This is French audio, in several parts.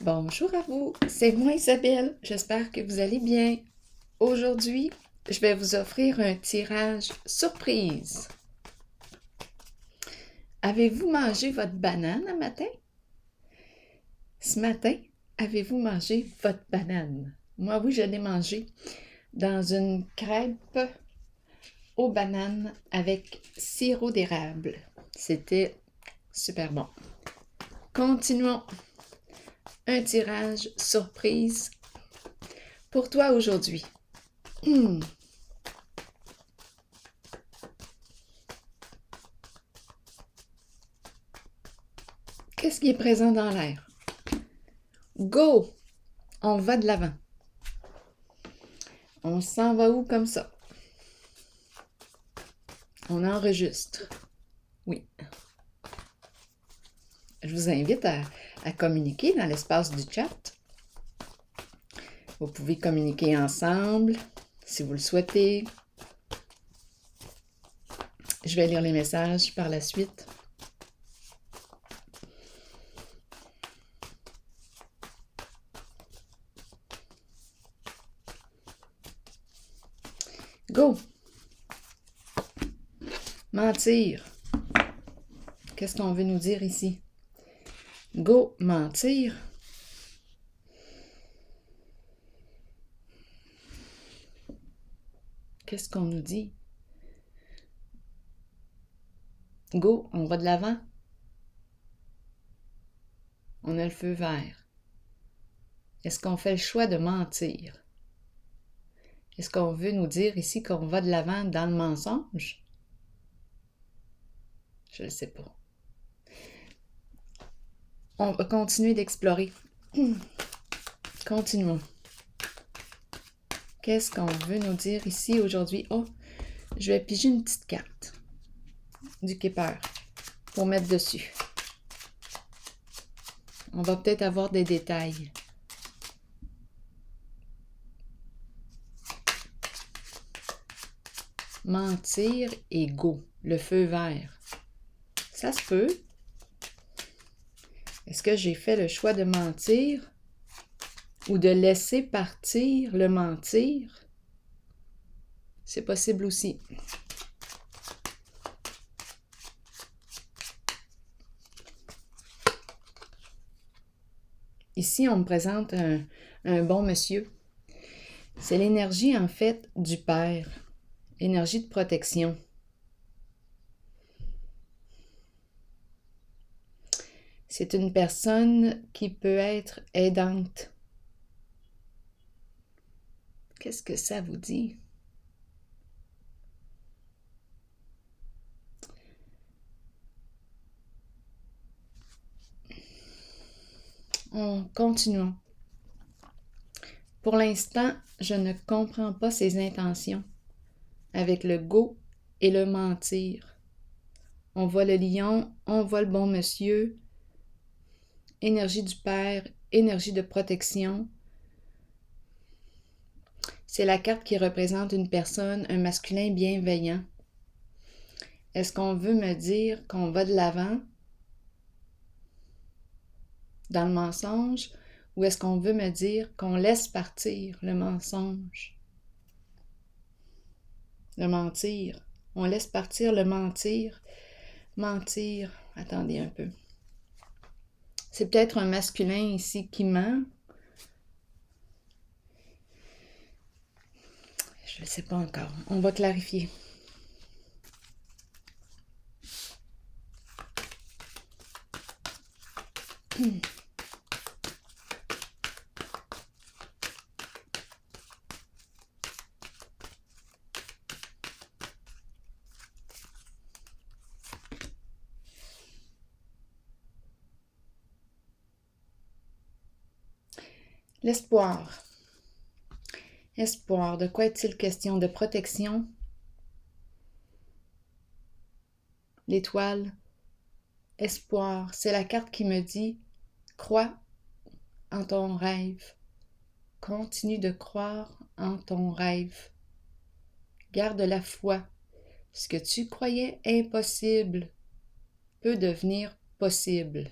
Bonjour à vous, c'est moi Isabelle, j'espère que vous allez bien. Aujourd'hui, je vais vous offrir un tirage surprise. Avez-vous mangé votre banane un matin? Ce matin, avez-vous mangé votre banane? Moi, oui, je l'ai mangée dans une crêpe aux bananes avec sirop d'érable. C'était super bon. Continuons. Un tirage surprise pour toi aujourd'hui. Qu'est-ce qui est présent dans l'air? Go! On va de l'avant. On s'en va où comme ça? On enregistre. Oui. Je vous invite à communiquer dans l'espace du chat. Vous pouvez communiquer ensemble si vous le souhaitez. Je vais lire les messages par la suite. Go! Mentir. Qu'est-ce qu'on veut nous dire ici? Go, mentir. Qu'est-ce qu'on nous dit? Go, on va de l'avant. On a le feu vert. Est-ce qu'on fait le choix de mentir? Est-ce qu'on veut nous dire ici qu'on va de l'avant dans le mensonge? Je ne sais pas. On va continuer d'explorer. Continuons. Qu'est-ce qu'on veut nous dire ici aujourd'hui? Oh, je vais piger une petite carte du Kipper pour mettre dessus. On va peut-être avoir des détails. Mentir et go, le feu vert. Ça se peut. Est-ce que j'ai fait le choix de mentir ou de laisser partir le mentir? C'est possible aussi. Ici, on me présente un bon monsieur. C'est l'énergie, en fait, du Père. Énergie de protection. C'est une personne qui peut être aidante. Qu'est-ce que ça vous dit? Continuons. Pour l'instant, je ne comprends pas ses intentions avec le go et le mentir. On voit le lion, on voit le bon monsieur, énergie du Père, énergie de protection. C'est la carte qui représente une personne, un masculin bienveillant. Est-ce qu'on veut me dire qu'on va de l'avant dans le mensonge ou est-ce qu'on veut me dire qu'on laisse partir le mensonge? Le mentir. On laisse partir le mentir. Mentir. Attendez un peu. C'est peut-être un masculin ici qui ment. Je ne sais pas encore. On va clarifier. L'espoir. Espoir. De quoi est-il question? De protection? L'étoile. Espoir. C'est la carte qui me dit crois en ton rêve. Continue de croire en ton rêve. Garde la foi. Ce que tu croyais impossible peut devenir possible.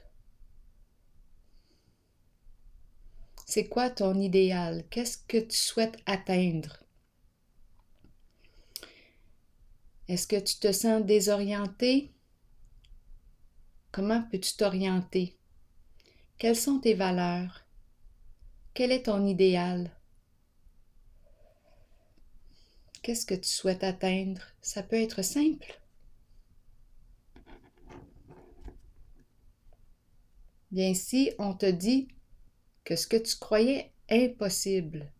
C'est quoi ton idéal? Qu'est-ce que tu souhaites atteindre? Est-ce que tu te sens désorienté? Comment peux-tu t'orienter? Quelles sont tes valeurs? Quel est ton idéal? Qu'est-ce que tu souhaites atteindre? Ça peut être simple. Bien, si on te dit que ce que tu croyais impossible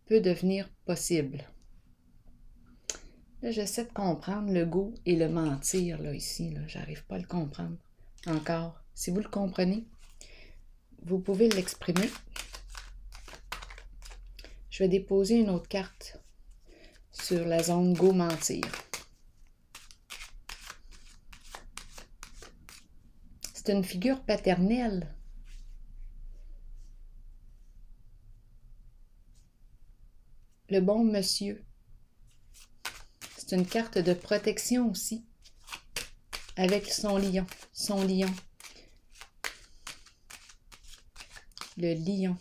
peut devenir possible. Là, j'essaie de comprendre le goût et le mentir, là, ici. Là. J'arrive pas à le comprendre encore. Si vous le comprenez, vous pouvez l'exprimer. Je vais déposer une autre carte sur la zone go mentir. C'est une figure paternelle. Le bon monsieur. C'est une carte de protection aussi. Avec son lion. Son lion. Le lion.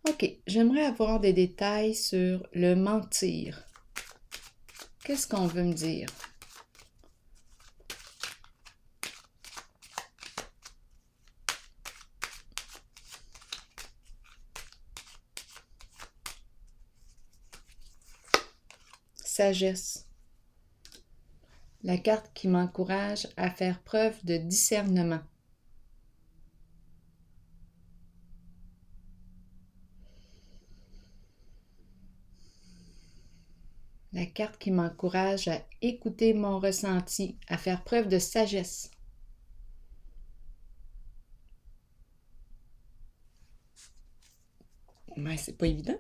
OK, j'aimerais avoir des détails sur le mentir. Qu'est-ce qu'on veut me dire? Sagesse. La carte qui m'encourage à faire preuve de discernement. La carte qui m'encourage à écouter mon ressenti, à faire preuve de sagesse. Mais c'est pas évident.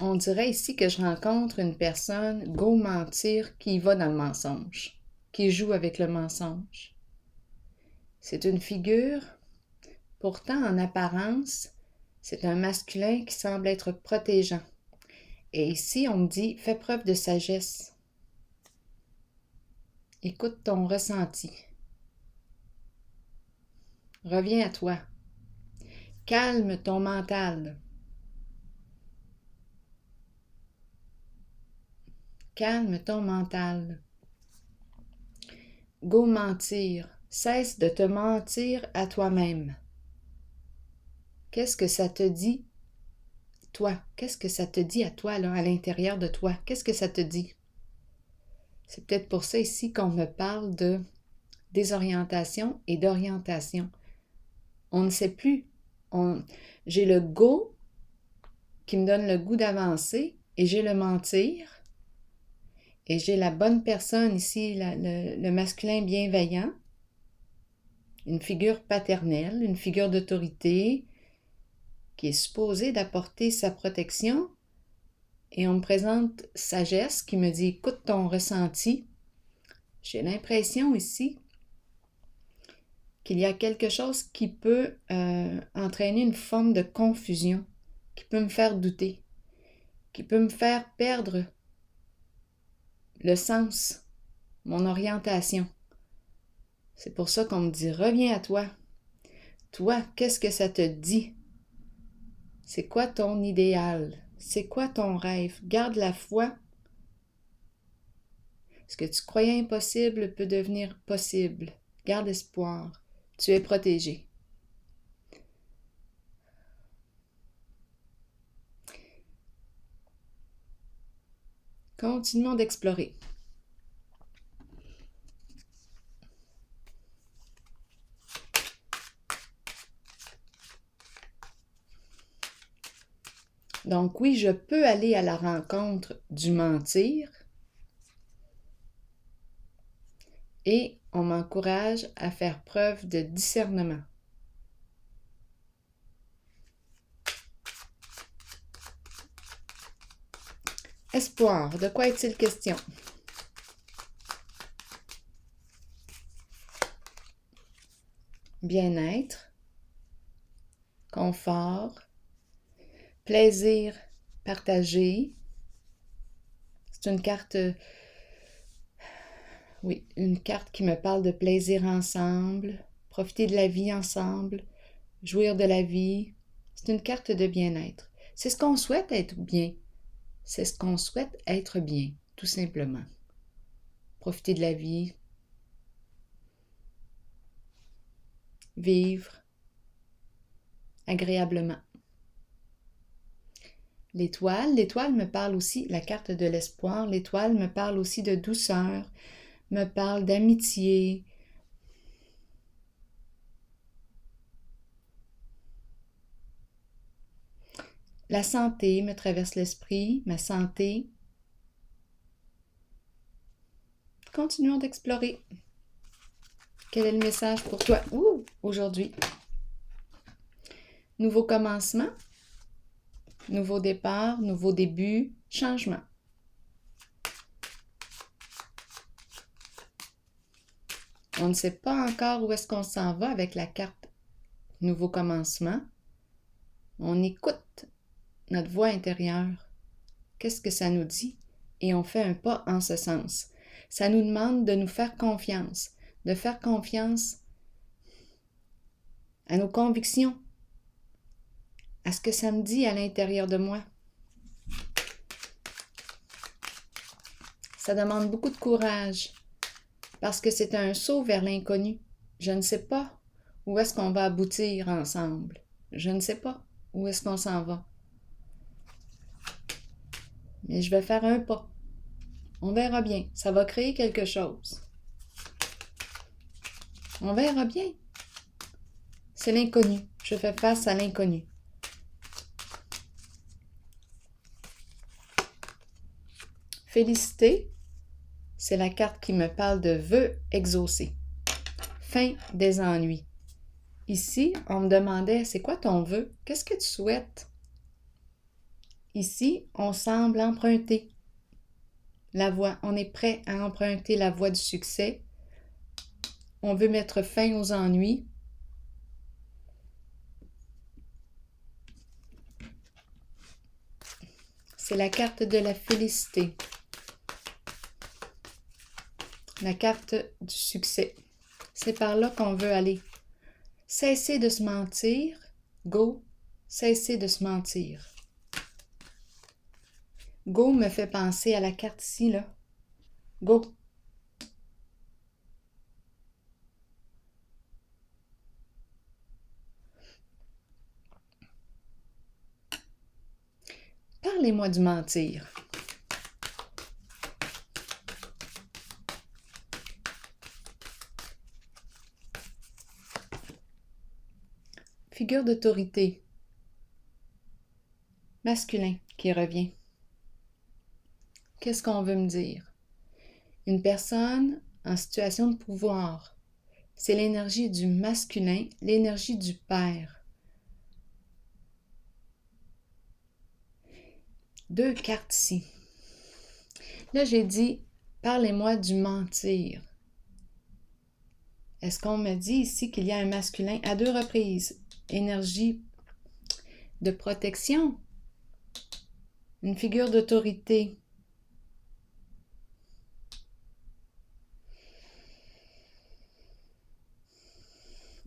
On dirait ici que je rencontre une personne go mentir qui va dans le mensonge, qui joue avec le mensonge. C'est une figure, pourtant en apparence, c'est un masculin qui semble être protégeant. Et ici, on me dit, fais preuve de sagesse. Écoute ton ressenti. Reviens à toi. Calme ton mental. Calme ton mental. Go mentir. Cesse de te mentir à toi-même. Qu'est-ce que ça te dit, toi? Qu'est-ce que ça te dit à toi, là, à l'intérieur de toi? Qu'est-ce que ça te dit? C'est peut-être pour ça ici qu'on me parle de désorientation et d'orientation. On ne sait plus. J'ai le go qui me donne le goût d'avancer et j'ai le mentir. Et j'ai la bonne personne ici, le masculin bienveillant, une figure paternelle, une figure d'autorité qui est supposée d'apporter sa protection. Et on me présente sagesse qui me dit, écoute ton ressenti. J'ai l'impression ici qu'il y a quelque chose qui peut entraîner une forme de confusion, qui peut me faire douter, qui peut me faire perdre le sens, mon orientation. C'est pour ça qu'on me dit, reviens à toi. Toi, qu'est-ce que ça te dit? C'est quoi ton idéal? C'est quoi ton rêve? Garde la foi. Ce que tu croyais impossible peut devenir possible. Garde espoir. Tu es protégé. Continuons d'explorer. Donc oui, je peux aller à la rencontre du mentir et on m'encourage à faire preuve de discernement. Espoir, de quoi est-il question? Bien-être, confort, plaisir partagé. C'est une carte, oui, une carte qui me parle de plaisir ensemble, profiter de la vie ensemble, jouir de la vie. C'est une carte de bien-être. C'est ce qu'on souhaite être bien. C'est ce qu'on souhaite être bien, tout simplement. Profiter de la vie, vivre agréablement. L'étoile me parle aussi, la carte de l'espoir, l'étoile me parle aussi de douceur, me parle d'amitié. La santé me traverse l'esprit, ma santé. Continuons d'explorer. Quel est le message pour toi aujourd'hui? Nouveau commencement, nouveau départ, nouveau début, changement. On ne sait pas encore où est-ce qu'on s'en va avec la carte nouveau commencement. On écoute notre voix intérieure. Qu'est-ce que ça nous dit? Et on fait un pas en ce sens. Ça nous demande de nous faire confiance, de faire confiance à nos convictions, à ce que ça me dit à l'intérieur de moi. Ça demande beaucoup de courage parce que c'est un saut vers l'inconnu. Je ne sais pas où est-ce qu'on va aboutir ensemble. Je ne sais pas où est-ce qu'on s'en va. Mais je vais faire un pas. On verra bien. Ça va créer quelque chose. On verra bien. C'est l'inconnu. Je fais face à l'inconnu. Félicité, c'est la carte qui me parle de vœux exaucés. Fin des ennuis. Ici, on me demandait, c'est quoi ton vœu? Qu'est-ce que tu souhaites? Ici, on semble emprunter la voie. On est prêt à emprunter la voie du succès. On veut mettre fin aux ennuis. C'est la carte de la félicité. La carte du succès. C'est par là qu'on veut aller. Cessez de se mentir. Go. Cessez de se mentir. Go me fait penser à la carte ici, là. Go. Parlez-moi du mentir. Figure d'autorité. Masculin qui revient. Qu'est-ce qu'on veut me dire? Une personne en situation de pouvoir. C'est l'énergie du masculin, l'énergie du père. 2 cartes ici. Là, j'ai dit, parlez-moi du mentir. Est-ce qu'on me dit ici qu'il y a un masculin à 2 reprises? Énergie de protection. Une figure d'autorité.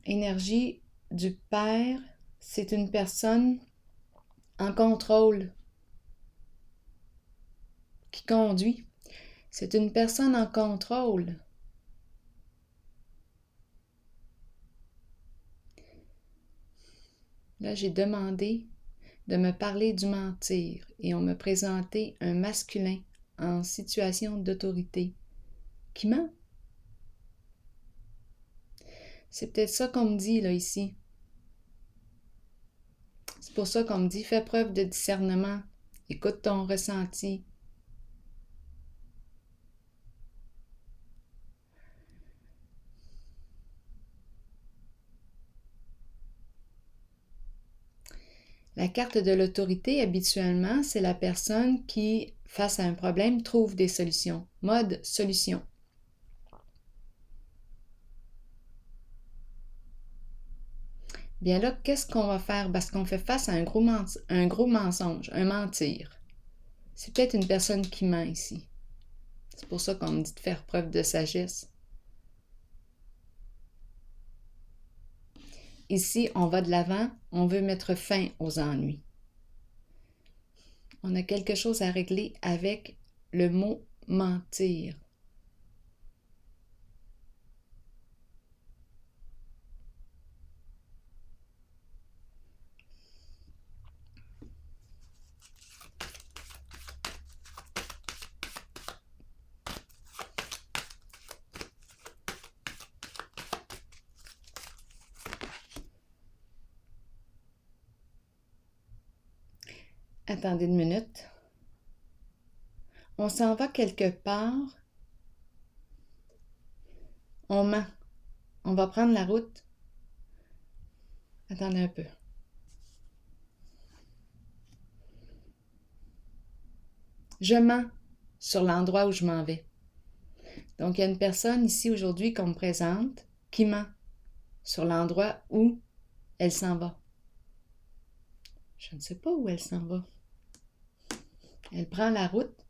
Énergie du père, c'est une personne en contrôle qui conduit. C'est une personne en contrôle. Là, j'ai demandé de me parler du mentir et on me présentait un masculin en situation d'autorité qui ment. C'est peut-être ça qu'on me dit là ici. C'est pour ça qu'on me dit fais preuve de discernement, écoute ton ressenti. La carte de l'autorité, habituellement, c'est la personne qui, face à un problème, trouve des solutions. Mode solution. Bien là, qu'est-ce qu'on va faire? Parce qu'on fait face à un gros mensonge, un mentir. C'est peut-être une personne qui ment ici. C'est pour ça qu'on me dit de faire preuve de sagesse. Ici, on va de l'avant, on veut mettre fin aux ennuis. On a quelque chose à régler avec le mot mentir. Attendez une minute. On s'en va quelque part. On ment. On va prendre la route. Attendez un peu. Je mens sur l'endroit où je m'en vais. Donc, il y a une personne ici aujourd'hui qu'on me présente qui ment sur l'endroit où elle s'en va. Je ne sais pas où elle s'en va. Elle prend la route.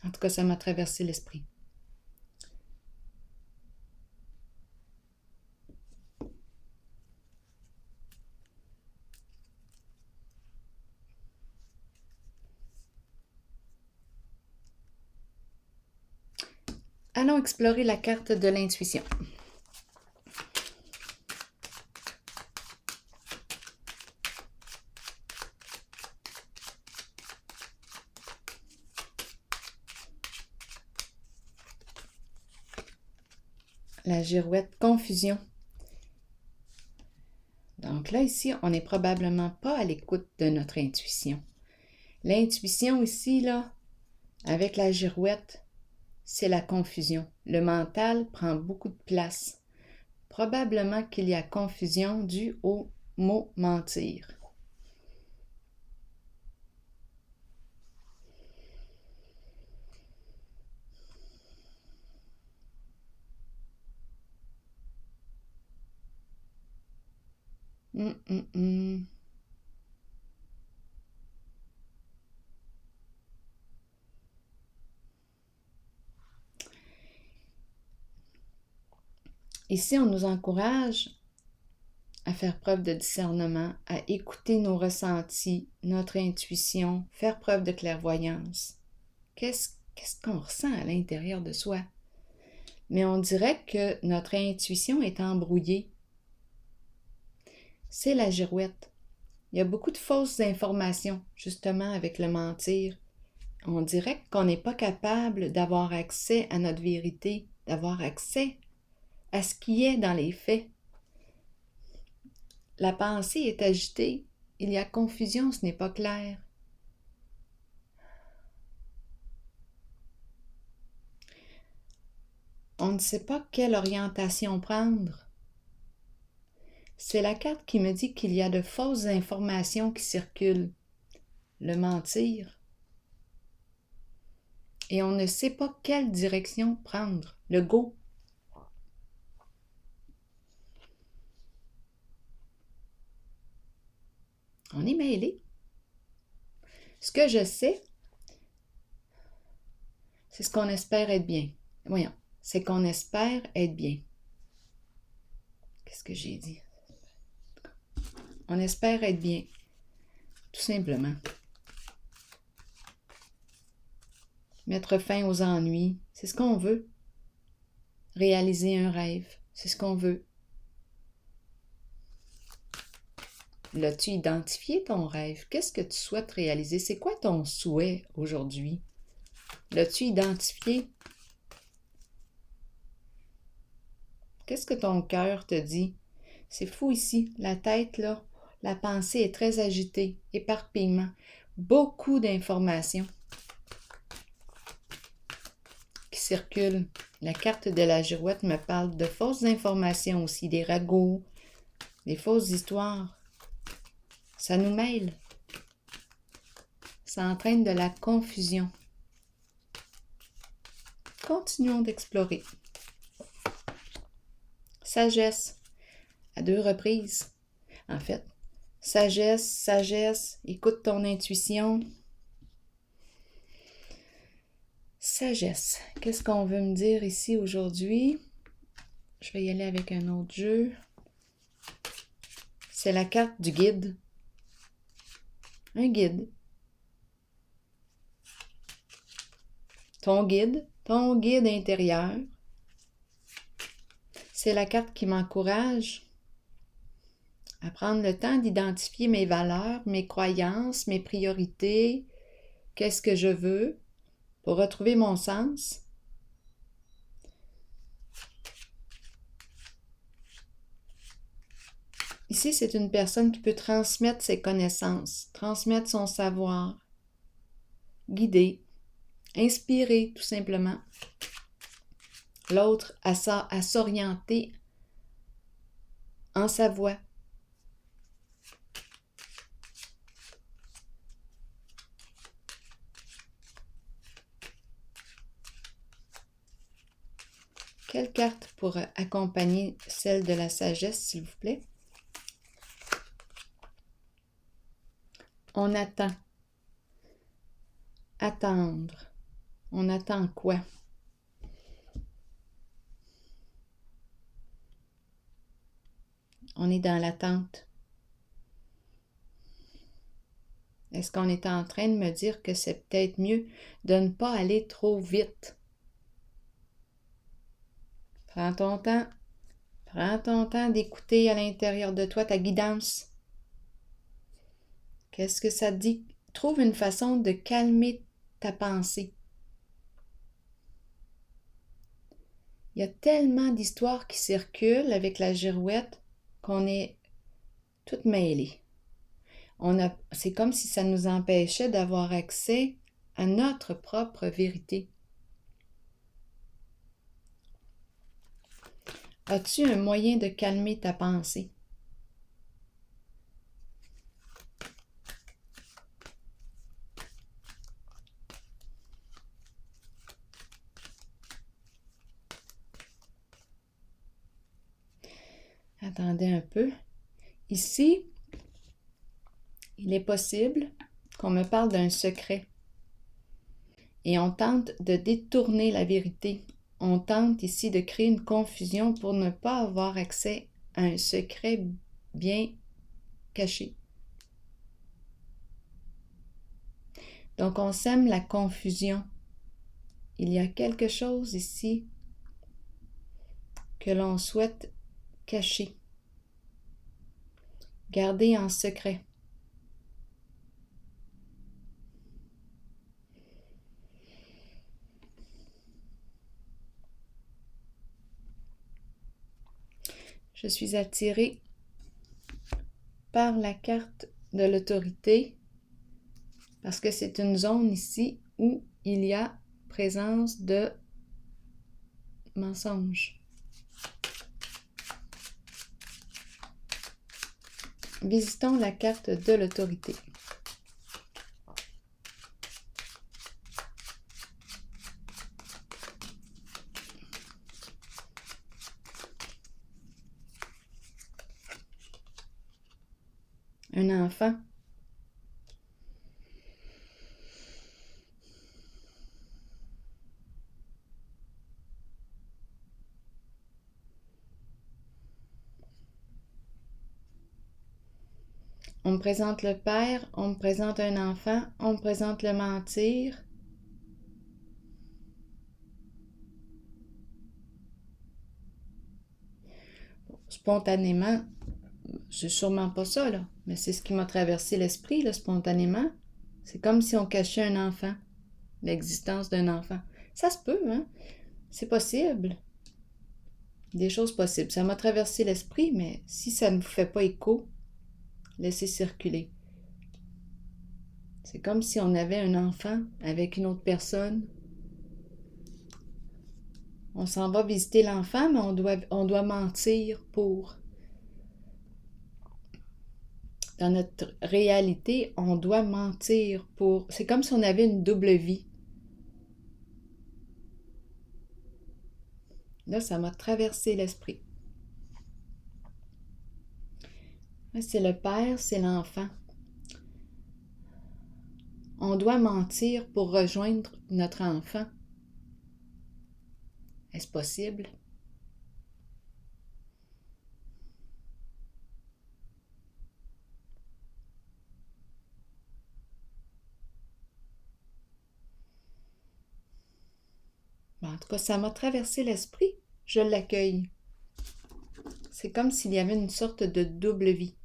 En tout cas, ça m'a traversé l'esprit. Allons explorer la carte de l'intuition. La girouette confusion. Donc là, ici, on n'est probablement pas à l'écoute de notre intuition. L'intuition ici, là, avec la girouette, c'est la confusion. Le mental prend beaucoup de place. Probablement qu'il y a confusion due au mot mentir. Ici, on nous encourage à faire preuve de discernement, à écouter nos ressentis, notre intuition, faire preuve de clairvoyance. Qu'est-ce qu'on ressent à l'intérieur de soi? Mais on dirait que notre intuition est embrouillée. C'est la girouette. Il y a beaucoup de fausses informations, justement, avec le mentir. On dirait qu'on n'est pas capable d'avoir accès à notre vérité, d'avoir accès à ce qui est dans les faits. La pensée est agitée, il y a confusion, ce n'est pas clair. On ne sait pas quelle orientation prendre. C'est la carte qui me dit qu'il y a de fausses informations qui circulent. Le mentir. Et on ne sait pas quelle direction prendre. Le go. On est mêlé. Ce que je sais, c'est ce qu'on espère être bien. Voyons, c'est qu'on espère être bien. Qu'est-ce que j'ai dit? On espère être bien. Tout simplement. Mettre fin aux ennuis, c'est ce qu'on veut. Réaliser un rêve, c'est ce qu'on veut. L'as-tu identifié ton rêve? Qu'est-ce que tu souhaites réaliser? C'est quoi ton souhait aujourd'hui? L'as-tu identifié? Qu'est-ce que ton cœur te dit? C'est fou ici, la tête là, la pensée est très agitée, éparpillement, beaucoup d'informations qui circulent. La carte de la girouette me parle de fausses informations aussi, des ragots, des fausses histoires. Ça nous mêle. Ça entraîne de la confusion. continuons d'explorer. Sagesse, à 2 reprises. En fait, sagesse, écoute ton intuition. Sagesse, qu'est-ce qu'on veut me dire ici aujourd'hui? Je vais y aller avec un autre jeu. C'est la carte du guide. Un guide. Ton guide intérieur. C'est la carte qui m'encourage à prendre le temps d'identifier mes valeurs, mes croyances, mes priorités, qu'est-ce que je veux pour retrouver mon sens. Ici, c'est une personne qui peut transmettre ses connaissances, transmettre son savoir, guider, inspirer tout simplement l'autre à s'orienter en sa voie. Quelle carte pour accompagner celle de la sagesse, s'il vous plaît? On attend. Attendre. On attend quoi? On est dans l'attente. Est-ce qu'on est en train de me dire que c'est peut-être mieux de ne pas aller trop vite? Prends ton temps d'écouter à l'intérieur de toi ta guidance. Qu'est-ce que ça te dit? Trouve une façon de calmer ta pensée. Il y a tellement d'histoires qui circulent avec la girouette qu'on est toutes mêlées. C'est comme si ça nous empêchait d'avoir accès à notre propre vérité. As-tu un moyen de calmer ta pensée? Attendez un peu. Ici, il est possible qu'on me parle d'un secret. Et on tente de détourner la vérité. On tente ici de créer une confusion pour ne pas avoir accès à un secret bien caché. Donc, on sème la confusion. Il y a quelque chose ici que l'on souhaite cacher, garder en secret. Je suis attirée par la carte de l'autorité parce que c'est une zone ici où il y a présence de mensonges. Visitons la carte de l'autorité. Un enfant. On me présente le père, on me présente un enfant, on me présente le mentir. Spontanément, c'est sûrement pas ça, là, mais c'est ce qui m'a traversé l'esprit, là, spontanément. C'est comme si on cachait un enfant, l'existence d'un enfant. Ça se peut, hein? C'est possible. Des choses possibles. Ça m'a traversé l'esprit, mais si ça ne vous fait pas écho, laissez circuler. C'est comme si on avait un enfant avec une autre personne. On s'en va visiter l'enfant, mais on doit mentir pour. Dans notre réalité, on doit mentir pour. C'est comme si on avait une double vie. Là, ça m'a traversé l'esprit. C'est le père, c'est l'enfant. On doit mentir pour rejoindre notre enfant. Est-ce possible? En tout cas, ça m'a traversé l'esprit. Je l'accueille. C'est comme s'il y avait une sorte de double vie.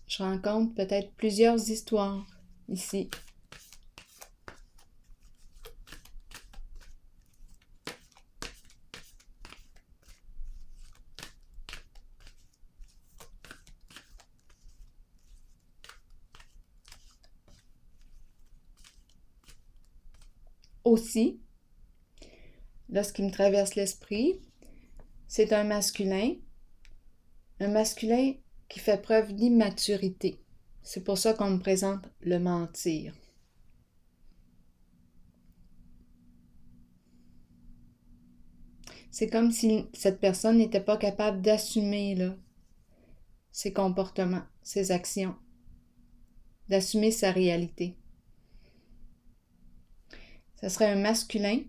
Je rencontre peut-être plusieurs histoires ici. Aussi, là, ce qui me traverse l'esprit, c'est un masculin qui fait preuve d'immaturité. C'est pour ça qu'on me présente le mentir. C'est comme si cette personne n'était pas capable d'assumer là, ses comportements, ses actions, d'assumer sa réalité. Ce serait un masculin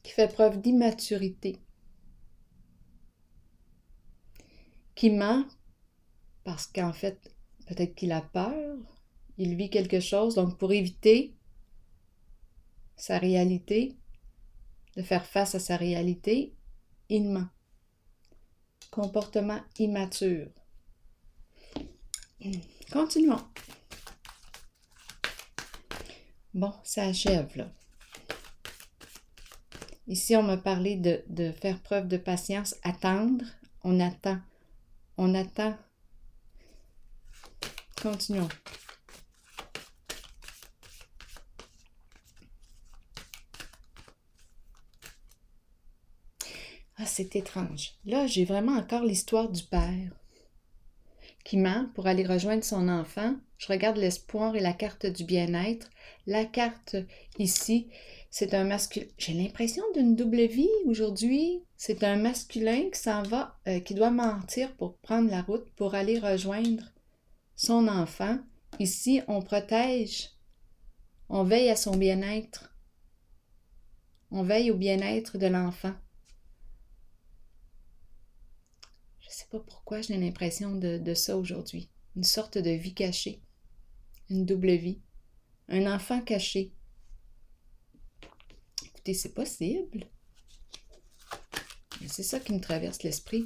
qui fait preuve d'immaturité, qui ment parce qu'en fait, peut-être qu'il a peur, il vit quelque chose, donc pour éviter sa réalité, de faire face à sa réalité, il ment. Comportement immature. Continuons. Bon, ça achève là. Ici, on m'a parlé de faire preuve de patience, attendre. On attend. On attend. Continuons. Ah, c'est étrange. Là, j'ai vraiment encore l'histoire du père qui ment pour aller rejoindre son enfant. Je regarde l'espoir et la carte du bien-être. La carte ici, c'est un masculin. J'ai l'impression d'une double vie aujourd'hui. C'est un masculin qui s'en va, qui doit mentir pour prendre la route pour aller rejoindre son enfant. Ici, on protège, on veille à son bien-être. On veille au bien-être de l'enfant. Je ne sais pas pourquoi j'ai l'impression de ça aujourd'hui. Une sorte de vie cachée. Une double vie. Un enfant caché. Écoutez, c'est possible. C'est ça qui me traverse l'esprit.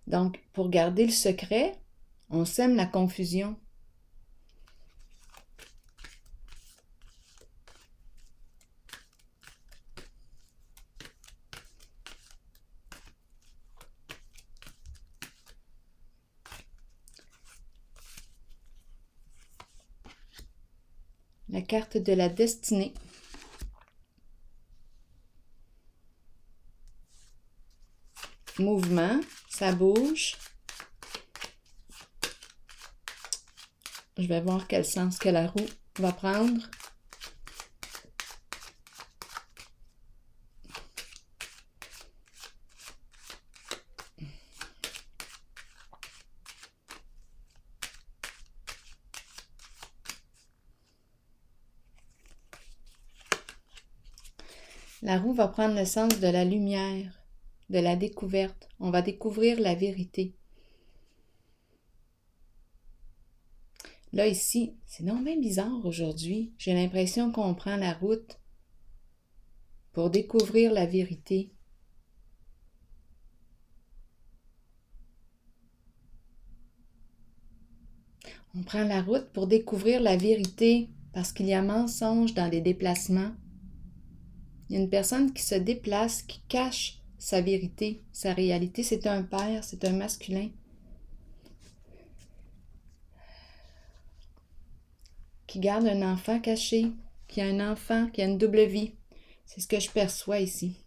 Donc, pour garder le secret, on sème la confusion. La carte de la destinée. Mouvement, ça bouge. Je vais voir quel sens que la roue va prendre. La roue va prendre le sens de la lumière, de la découverte. On va découvrir la vérité. Là, ici, c'est non bien bizarre aujourd'hui. J'ai l'impression qu'on prend la route pour découvrir la vérité. On prend la route pour découvrir la vérité parce qu'il y a mensonge dans les déplacements. Il y a une personne qui se déplace, qui cache sa vérité, sa réalité. C'est un père, c'est un masculin qui garde un enfant caché, qui a un enfant, qui a une double vie. C'est ce que je perçois ici.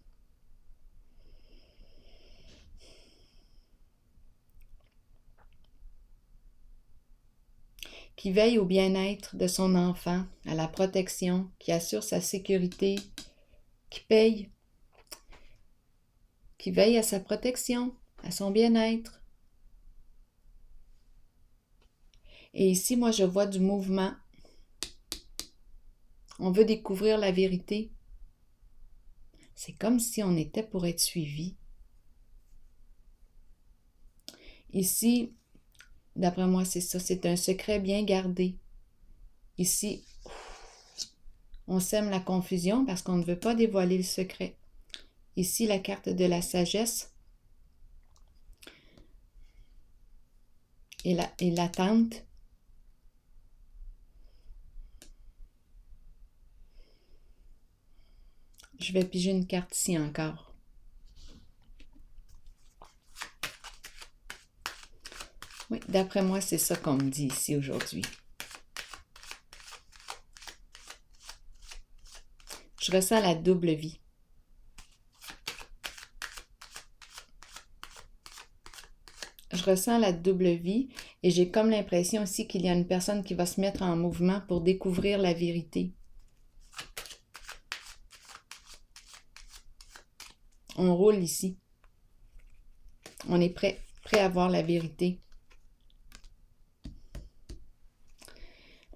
Qui veille au bien-être de son enfant, à la protection, qui assure sa sécurité, qui veille à sa protection, à son bien-être. Et ici, moi, je vois du mouvement. On veut découvrir la vérité. C'est comme si on était pour être suivi. Ici, d'après moi, c'est ça, c'est un secret bien gardé. Ici, on sème la confusion parce qu'on ne veut pas dévoiler le secret. Ici, la carte de la sagesse et l'attente. Je vais piger une carte ici encore. Oui, d'après moi, c'est ça qu'on me dit ici aujourd'hui. Je ressens la double vie. Je ressens la double vie et j'ai comme l'impression aussi qu'il y a une personne qui va se mettre en mouvement pour découvrir la vérité. On roule ici. On est prêt à voir la vérité.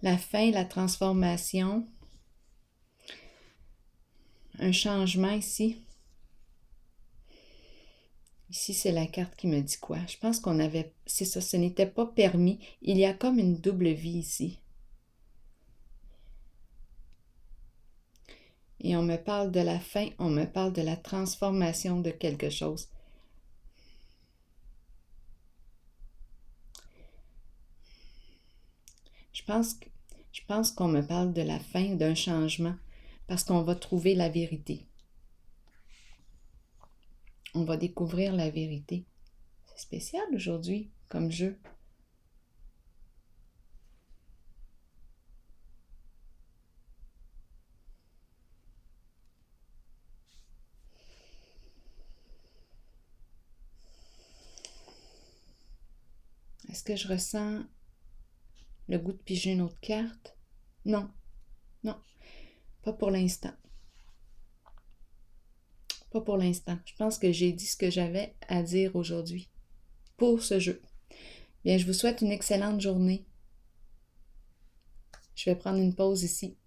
La fin, la transformation, un changement ici. Ici, c'est la carte qui me dit quoi? Je pense qu'on avait... C'est ça, ce n'était pas permis. Il y a comme une double vie ici. Et on me parle de la fin, on me parle de la transformation de quelque chose. Je pense qu'on me parle de la fin, d'un changement, parce qu'on va trouver la vérité. On va découvrir la vérité. C'est spécial aujourd'hui, comme jeu. Est-ce que je ressens le goût de piger une autre carte? Non, non, pas pour l'instant. Pas pour l'instant. Je pense que j'ai dit ce que j'avais à dire aujourd'hui pour ce jeu. Bien, je vous souhaite une excellente journée. Je vais prendre une pause ici.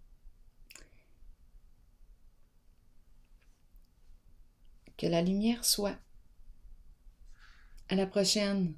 Que la lumière soit. À la prochaine.